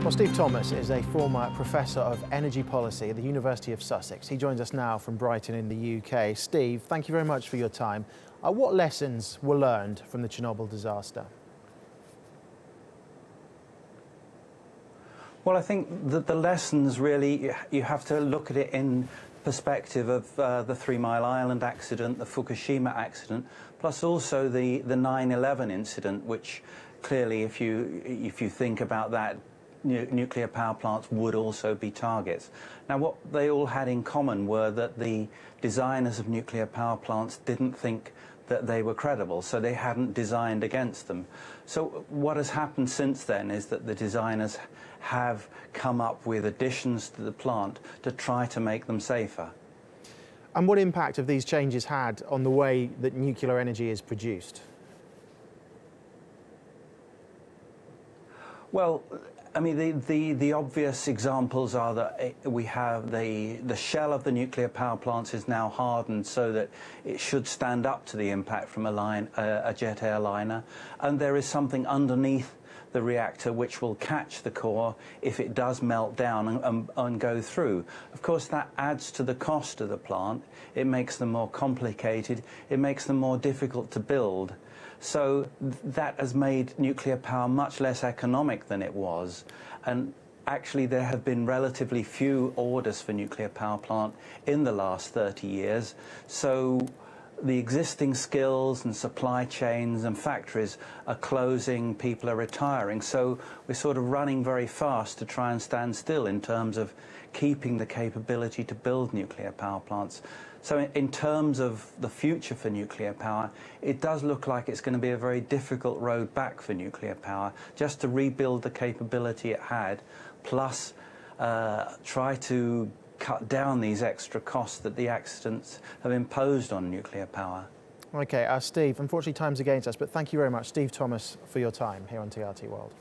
Well, Steve Thomas is a former Professor of Energy Policy at the University of Sussex. He joins us now from Brighton in the UK. Steve, thank you very much for your time. What lessons were learned from the Chernobyl disaster? Well, I think that the lessons really, you have to look at it in perspective of the 3 Mile Island accident, the Fukushima accident, plus also the 9/11 incident, which clearly, if you think about that, nuclear power plants would also be targets. Now, what they all had in common were that the designers of nuclear power plants didn't think that they were credible, so they hadn't designed against them. So what has happened since then is that the designers have come up with additions to the plant to try to make them safer. And what impact have these changes had on the way that nuclear energy is produced? Well, I mean, the obvious examples are that we have the shell of the nuclear power plants is now hardened so that it should stand up to the impact from a jet airliner, and there is something underneath the reactor which will catch the core if it does melt down and go through. Of course, that adds to the cost of the plant. It makes them more complicated. It makes them more difficult to build. So that has made nuclear power much less economic than it was. And actually, there have been relatively few orders for nuclear power plant in the last 30 years. So the existing skills and supply chains and factories are closing, people are retiring. So we're sort of running very fast to try and stand still in terms of keeping the capability to build nuclear power plants. So in terms of the future for nuclear power, it does look like it's going to be a very difficult road back for nuclear power, just to rebuild the capability it had, plus try to cut down these extra costs that the accidents have imposed on nuclear power. OK, Steve, unfortunately time's against us, but thank you very much, Steve Thomas, for your time here on TRT World.